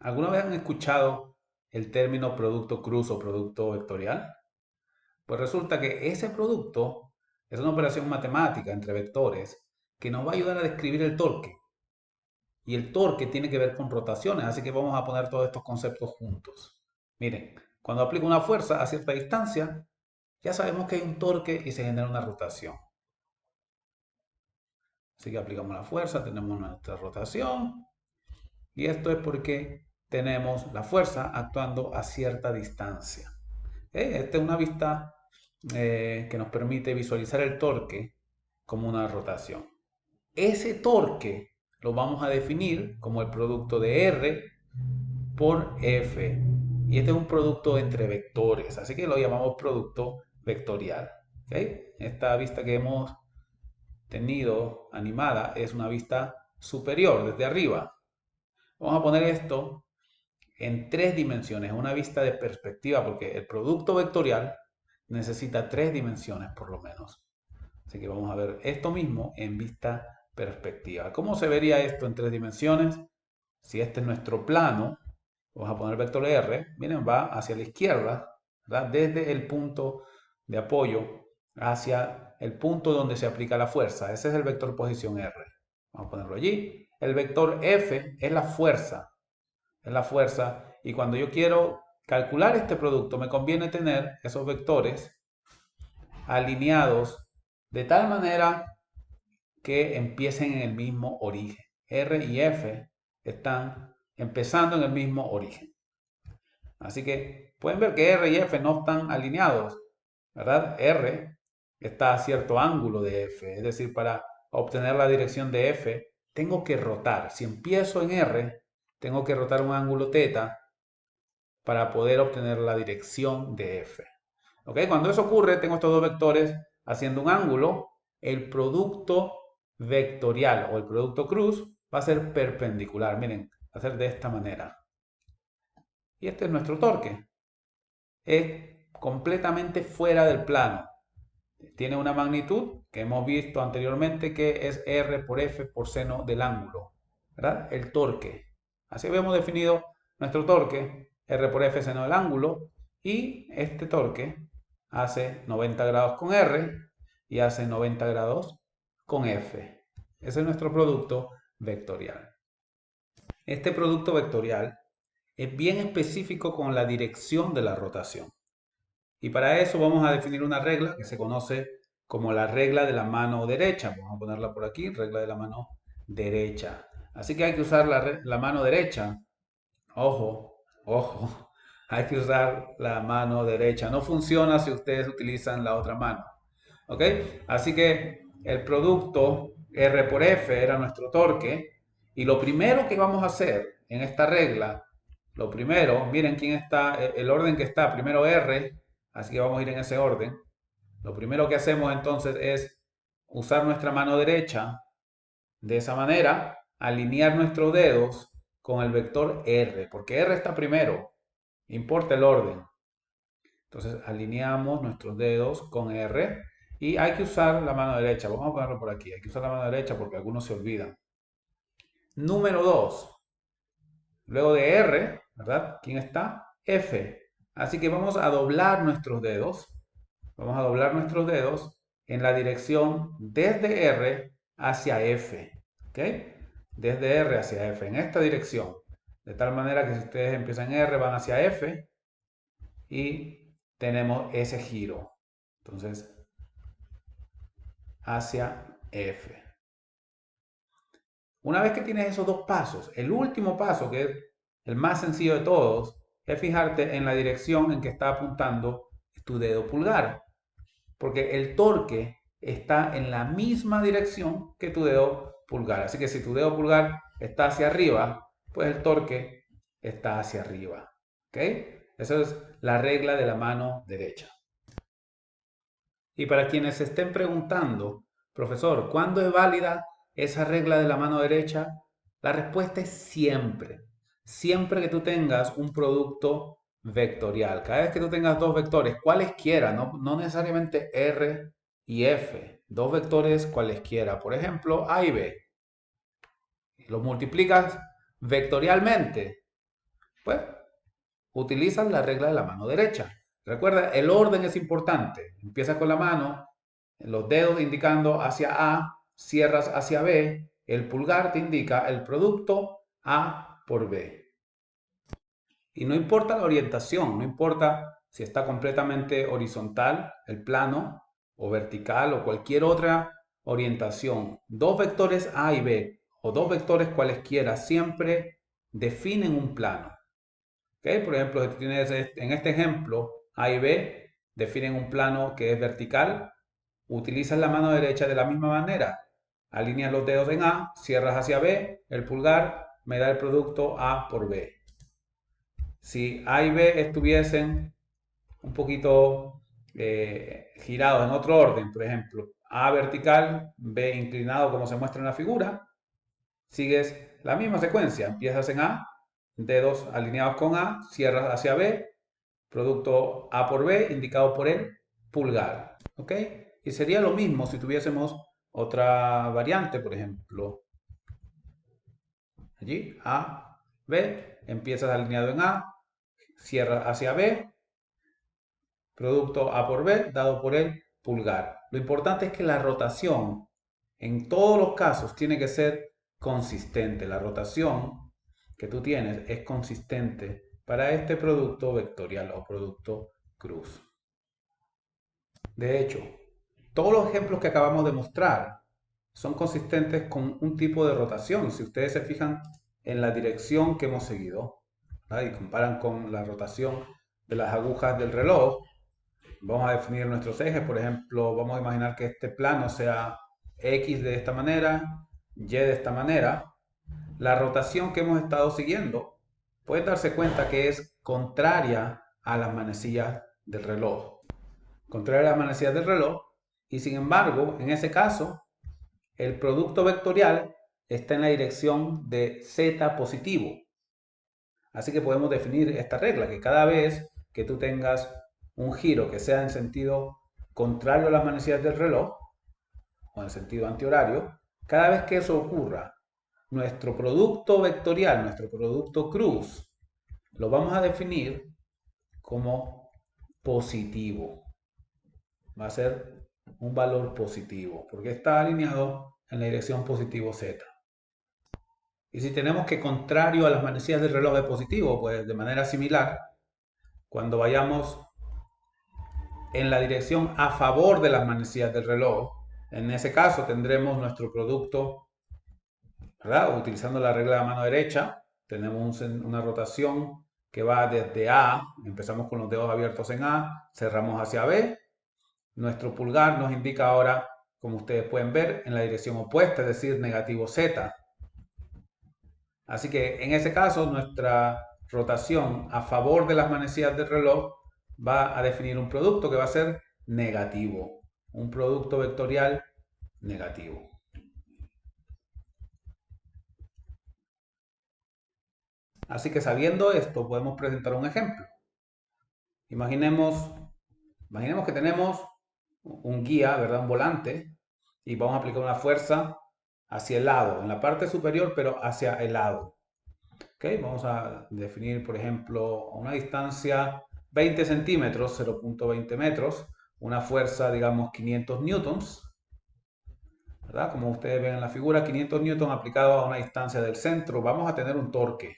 ¿Alguna vez han escuchado el término producto cruz o producto vectorial? Pues resulta que ese producto es una operación matemática entre vectores que nos va a ayudar a describir el torque. Y el torque tiene que ver con rotaciones, así que vamos a poner todos estos conceptos juntos. Miren, cuando aplico una fuerza a cierta distancia, ya sabemos que hay un torque y se genera una rotación. Así que aplicamos la fuerza, tenemos nuestra rotación. Y esto es porque tenemos la fuerza actuando a cierta distancia. Esta es una vista que nos permite visualizar el torque como una rotación. Ese torque lo vamos a definir como el producto de R por F. Y este es un producto entre vectores, así que lo llamamos producto vectorial. ¿Okay? Esta vista que hemos tenido animada es una vista superior, desde arriba. Vamos a poner esto en tres dimensiones, una vista de perspectiva, porque el producto vectorial necesita tres dimensiones por lo menos. Así que vamos a ver esto mismo en vista perspectiva. ¿Cómo se vería esto en tres dimensiones? Si este es nuestro plano, vamos a poner el vector R, miren, va hacia la izquierda, ¿verdad? Desde el punto de apoyo hacia el punto donde se aplica la fuerza. Ese es el vector posición R. Vamos a ponerlo allí. El vector F es la fuerza, y cuando yo quiero calcular este producto me conviene tener esos vectores alineados de tal manera que empiecen en el mismo origen. R y F están empezando en el mismo origen. Así que pueden ver que R y F no están alineados, ¿verdad? R está a cierto ángulo de F, es decir, para obtener la dirección de F tengo que rotar. Si empiezo en R, tengo que rotar un ángulo θ para poder obtener la dirección de F. ¿Ok? Cuando eso ocurre, tengo estos dos vectores haciendo un ángulo. El producto vectorial o el producto cruz va a ser perpendicular. Miren, va a ser de esta manera. Y este es nuestro torque. Es completamente fuera del plano. Tiene una magnitud que hemos visto anteriormente que es R por F por seno del ángulo. ¿Verdad? El torque. Así habíamos definido nuestro torque, R por F seno del ángulo, y este torque hace 90 grados con R y hace 90 grados con F. Ese es nuestro producto vectorial. Este producto vectorial es bien específico con la dirección de la rotación. Y para eso vamos a definir una regla que se conoce como la regla de la mano derecha. Vamos a ponerla por aquí, regla de la mano derecha. Así que hay que usar la mano derecha. Ojo, ojo, hay que usar la mano derecha. No funciona si ustedes utilizan la otra mano. ¿Ok? Así que el producto R por F era nuestro torque. Y lo primero que vamos a hacer en esta regla, lo primero, miren quién está, el orden que está, primero R, así que vamos a ir en ese orden. Lo primero que hacemos entonces es usar nuestra mano derecha de esa manera, alinear nuestros dedos con el vector R, porque R está primero, importa el orden. Entonces alineamos nuestros dedos con R y hay que usar la mano derecha. Vamos a ponerlo por aquí. Hay que usar la mano derecha porque algunos se olvidan. Número 2. Luego de R, ¿verdad? ¿Quién está? F. Así que vamos a doblar nuestros dedos. Vamos a doblar nuestros dedos en la dirección desde R hacia F. ¿Ok? Desde R hacia F, en esta dirección. De tal manera que si ustedes empiezan R, van hacia F y tenemos ese giro. Entonces, hacia F. Una vez que tienes esos dos pasos, el último paso, que es el más sencillo de todos, es fijarte en la dirección en que está apuntando tu dedo pulgar. Porque el torque está en la misma dirección que tu dedo pulgar. Así que si tu dedo pulgar está hacia arriba, pues el torque está hacia arriba. ¿Ok? Esa es la regla de la mano derecha. Y para quienes se estén preguntando, profesor, ¿cuándo es válida esa regla de la mano derecha? La respuesta es siempre. Siempre que tú tengas un producto vectorial. Cada vez que tú tengas dos vectores, cualesquiera, no necesariamente R y F, dos vectores cualesquiera. Por ejemplo, A y B. Los multiplicas vectorialmente. Pues utilizas la regla de la mano derecha. Recuerda, el orden es importante. Empiezas con la mano, los dedos indicando hacia A, cierras hacia B, el pulgar te indica el producto A por B. Y no importa la orientación, no importa si está completamente horizontal, el plano, o vertical, o cualquier otra orientación. Dos vectores A y B, o dos vectores cualesquiera, siempre definen un plano. ¿Ok? Por ejemplo, si tú tienes en este ejemplo, A y B definen un plano que es vertical, utilizas la mano derecha de la misma manera. Alineas los dedos en A, cierras hacia B, el pulgar me da el producto A por B. Si A y B estuviesen un poquito girados en otro orden, por ejemplo, A vertical, B inclinado como se muestra en la figura, sigues la misma secuencia. Empiezas en A, dedos alineados con A, cierras hacia B, producto A por B indicado por el pulgar. ¿Ok? Y sería lo mismo si tuviésemos otra variante, por ejemplo, allí, A, B, empiezas alineado en A, cierras hacia B, producto A por B dado por el pulgar. Lo importante es que la rotación en todos los casos tiene que ser consistente. La rotación que tú tienes es consistente para este producto vectorial o producto cruz. De hecho, todos los ejemplos que acabamos de mostrar son consistentes con un tipo de rotación. Si ustedes se fijan en la dirección que hemos seguido, ¿verdad? Y comparan con la rotación de las agujas del reloj, vamos a definir nuestros ejes. Por ejemplo, vamos a imaginar que este plano sea X de esta manera, Y de esta manera. La rotación que hemos estado siguiendo, pueden darse cuenta que es contraria a las manecillas del reloj. Contraria a las manecillas del reloj. Y sin embargo, en ese caso, el producto vectorial está en la dirección de Z positivo. Así que podemos definir esta regla, que cada vez que tú tengas un giro que sea en sentido contrario a las manecillas del reloj, o en sentido antihorario, cada vez que eso ocurra, nuestro producto vectorial, nuestro producto cruz, lo vamos a definir como positivo. Va a ser un valor positivo, porque está alineado en la dirección positivo Z. Y si tenemos que contrario a las manecillas del reloj es positivo, pues de manera similar, cuando vayamos en la dirección a favor de las manecillas del reloj, en ese caso tendremos nuestro producto, ¿verdad? Utilizando la regla de la mano derecha, tenemos una rotación que va desde A, empezamos con los dedos abiertos en A, cerramos hacia B, nuestro pulgar nos indica ahora, como ustedes pueden ver, en la dirección opuesta, es decir, negativo Z. Así que en ese caso nuestra rotación a favor de las manecillas del reloj va a definir un producto que va a ser negativo, un producto vectorial negativo. Así que sabiendo esto podemos presentar un ejemplo. Imaginemos, imaginemos que tenemos un guía, ¿verdad? Un volante, y vamos a aplicar una fuerza hacia el lado, en la parte superior, pero hacia el lado. ¿Okay? Vamos a definir, por ejemplo, a una distancia 20 centímetros, 0.20 metros, una fuerza, digamos, 500 newtons, ¿verdad? Como ustedes ven en la figura, 500 newtons aplicado a una distancia del centro, vamos a tener un torque.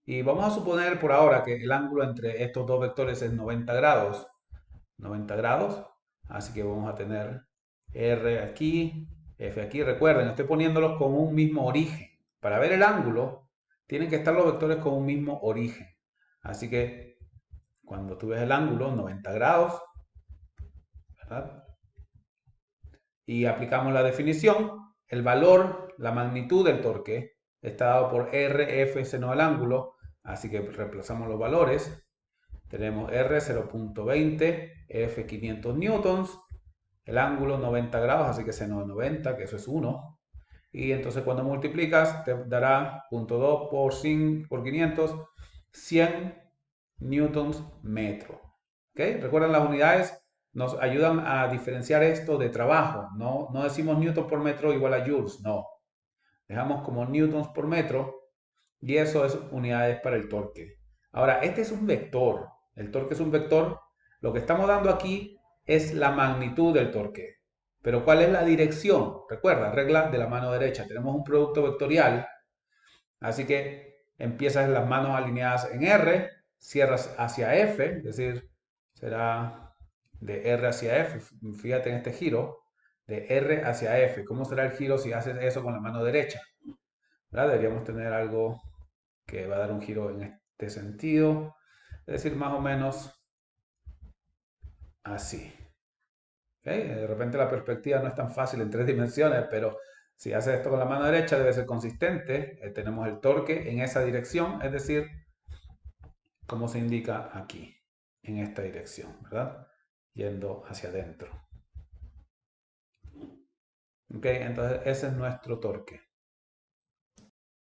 Y vamos a suponer por ahora que el ángulo entre estos dos vectores es 90 grados. 90 grados. Así que vamos a tener R aquí, F aquí. Recuerden, estoy poniéndolos con un mismo origen. Para ver el ángulo, tienen que estar los vectores con un mismo origen. Así que cuando tú ves el ángulo, 90 grados, ¿verdad? Y aplicamos la definición, el valor, la magnitud del torque está dado por R, F, seno del ángulo. Así que reemplazamos los valores. Tenemos R 0.20, F 500 newtons, el ángulo 90 grados, así que seno de 90, que eso es 1. Y entonces cuando multiplicas te dará 0.2 por 500, 100 newtons metro. ¿Okay? Recuerden, las unidades nos ayudan a diferenciar esto de trabajo. No decimos newton por metro igual a joules, no. Dejamos como newtons por metro Y eso es unidades para el torque. Ahora, este es un vector. El torque es un vector. Lo que estamos dando aquí es la magnitud del torque. Pero ¿cuál es la dirección? Recuerda, regla de la mano derecha. Tenemos un producto vectorial. Así que empiezas las manos alineadas en R, cierras hacia F, es decir, será de R hacia F. Fíjate en este giro, de R hacia F. ¿Cómo será el giro si haces eso con la mano derecha? ¿Verdad? Deberíamos tener algo que va a dar un giro en este sentido, es decir, más o menos así. ¿Okay? De repente la perspectiva no es tan fácil en tres dimensiones, pero si haces esto con la mano derecha debe ser consistente. Tenemos el torque en esa dirección, es decir, como se indica aquí, en esta dirección, ¿verdad? Yendo hacia adentro. ¿Ok? Entonces ese es nuestro torque.